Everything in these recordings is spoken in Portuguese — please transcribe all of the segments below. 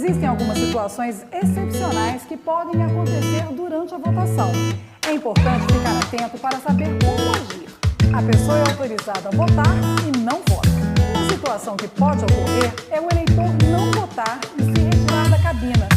Existem algumas situações excepcionais que podem acontecer durante a votação. É importante ficar atento para saber como agir. A pessoa é autorizada a votar e não vota. Uma situação que pode ocorrer é o eleitor não votar e se retirar da cabina.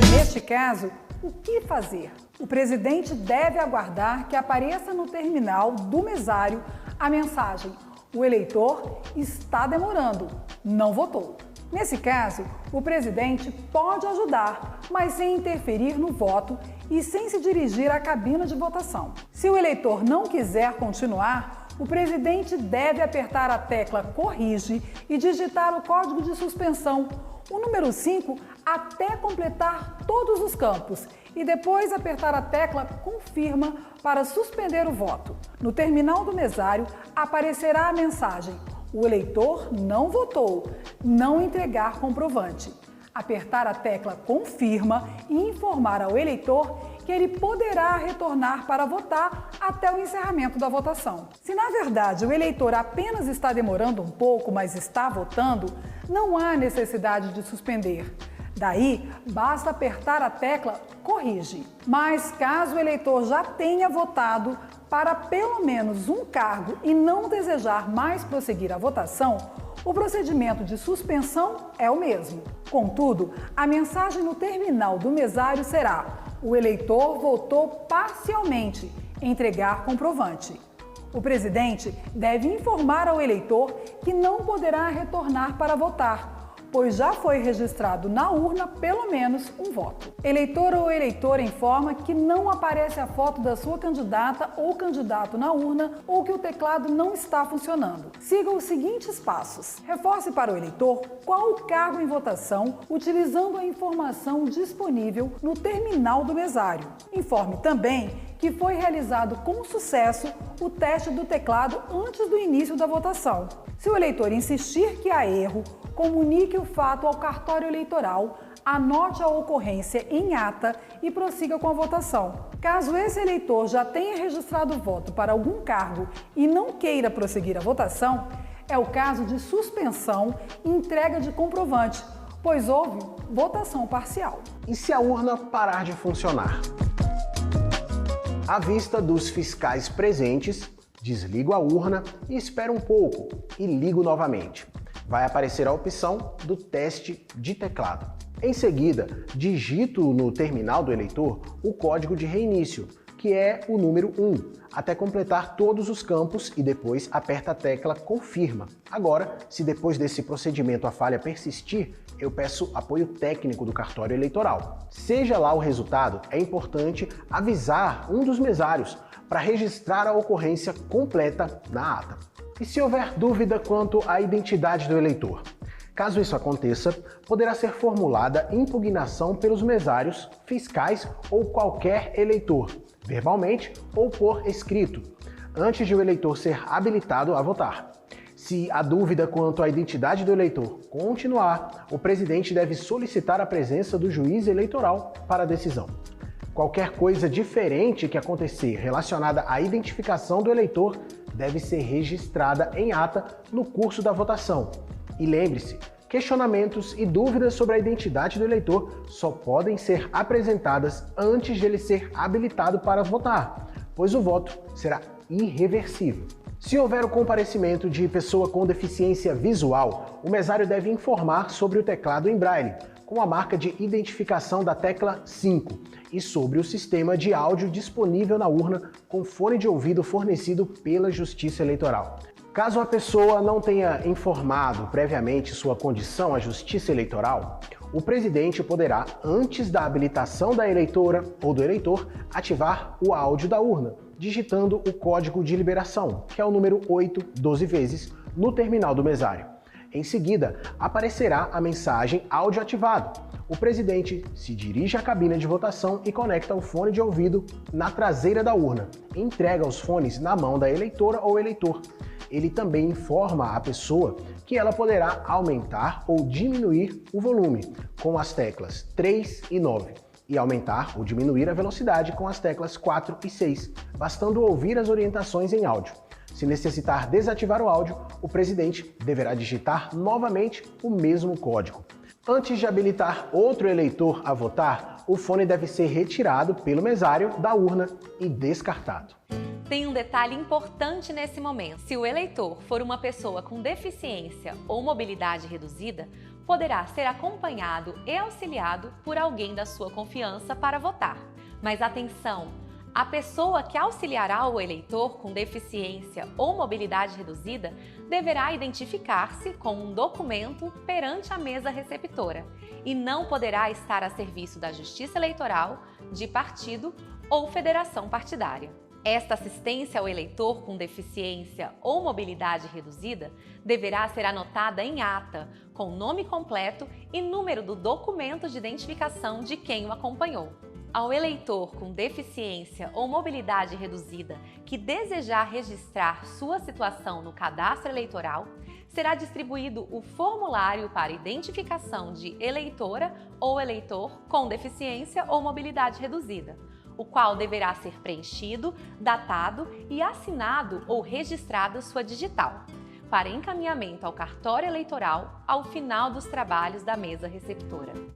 E neste caso, o que fazer? O presidente deve aguardar que apareça no terminal do mesário a mensagem: o eleitor está demorando, não votou. Nesse caso, o presidente pode ajudar, mas sem interferir no voto e sem se dirigir à cabina de votação. Se o eleitor não quiser continuar, o presidente deve apertar a tecla Corrige e digitar o código de suspensão, o número 5, até completar todos os campos e depois apertar a tecla Confirma para suspender o voto. No terminal do mesário aparecerá a mensagem: o eleitor não votou, não entregar comprovante. Apertar a tecla Confirma e informar ao eleitor que ele poderá retornar para votar até o encerramento da votação. Se na verdade o eleitor apenas está demorando um pouco, mas está votando, não há necessidade de suspender. Daí, basta apertar a tecla Corrige. Mas caso o eleitor já tenha votado para pelo menos um cargo e não desejar mais prosseguir a votação, o procedimento de suspensão é o mesmo. Contudo, a mensagem no terminal do mesário será: o eleitor votou parcialmente, entregar comprovante. O presidente deve informar ao eleitor que não poderá retornar para votar, pois já foi registrado na urna pelo menos um voto. Eleitor ou eleitora informa que não aparece a foto da sua candidata ou candidato na urna ou que o teclado não está funcionando. Siga os seguintes passos. Reforce para o eleitor qual o cargo em votação, utilizando a informação disponível no terminal do mesário. Informe também que foi realizado com sucesso o teste do teclado antes do início da votação. Se o eleitor insistir que há erro, comunique o fato ao cartório eleitoral, anote a ocorrência em ata e prossiga com a votação. Caso esse eleitor já tenha registrado voto para algum cargo e não queira prosseguir a votação, é o caso de suspensão e entrega de comprovante, pois houve votação parcial. E se a urna parar de funcionar? À vista dos fiscais presentes, desligo a urna e espero um pouco e ligo novamente. Vai aparecer a opção do teste de teclado. Em seguida, digito no terminal do eleitor o código de reinício, que é o número 1, até completar todos os campos e depois aperta a tecla Confirma. Agora, se depois desse procedimento a falha persistir, eu peço apoio técnico do cartório eleitoral. Seja lá o resultado, é importante avisar um dos mesários para registrar a ocorrência completa na ata. E se houver dúvida quanto à identidade do eleitor? Caso isso aconteça, poderá ser formulada impugnação pelos mesários, fiscais ou qualquer eleitor, verbalmente ou por escrito, antes de o eleitor ser habilitado a votar. Se a dúvida quanto à identidade do eleitor continuar, o presidente deve solicitar a presença do juiz eleitoral para a decisão. Qualquer coisa diferente que acontecer relacionada à identificação do eleitor deve ser registrada em ata no curso da votação. E lembre-se, questionamentos e dúvidas sobre a identidade do eleitor só podem ser apresentadas antes de ele ser habilitado para votar, pois o voto será irreversível. Se houver o comparecimento de pessoa com deficiência visual, o mesário deve informar sobre o teclado em braille, com a marca de identificação da tecla 5, e sobre o sistema de áudio disponível na urna com fone de ouvido fornecido pela Justiça Eleitoral. Caso a pessoa não tenha informado previamente sua condição à Justiça Eleitoral, o presidente poderá, antes da habilitação da eleitora ou do eleitor, ativar o áudio da urna, digitando o código de liberação, que é o número 8 12 vezes, no terminal do mesário. Em seguida, aparecerá a mensagem áudio ativado. O presidente se dirige à cabine de votação e conecta o fone de ouvido na traseira da urna. Entrega os fones na mão da eleitora ou eleitor. Ele também informa a pessoa que ela poderá aumentar ou diminuir o volume com as teclas 3 e 9 e aumentar ou diminuir a velocidade com as teclas 4 e 6, bastando ouvir as orientações em áudio. Se necessitar desativar o áudio, o presidente deverá digitar novamente o mesmo código. Antes de habilitar outro eleitor a votar, o fone deve ser retirado pelo mesário da urna e descartado. Tem um detalhe importante nesse momento. Se o eleitor for uma pessoa com deficiência ou mobilidade reduzida, poderá ser acompanhado e auxiliado por alguém da sua confiança para votar. Mas atenção! A pessoa que auxiliará o eleitor com deficiência ou mobilidade reduzida deverá identificar-se com um documento perante a mesa receptora e não poderá estar a serviço da Justiça Eleitoral, de partido ou federação partidária. Esta assistência ao eleitor com deficiência ou mobilidade reduzida deverá ser anotada em ata, com nome completo e número do documento de identificação de quem o acompanhou. Ao eleitor com deficiência ou mobilidade reduzida que desejar registrar sua situação no cadastro eleitoral, será distribuído o formulário para identificação de eleitora ou eleitor com deficiência ou mobilidade reduzida, o qual deverá ser preenchido, datado e assinado ou registrado sua digital, para encaminhamento ao cartório eleitoral ao final dos trabalhos da mesa receptora.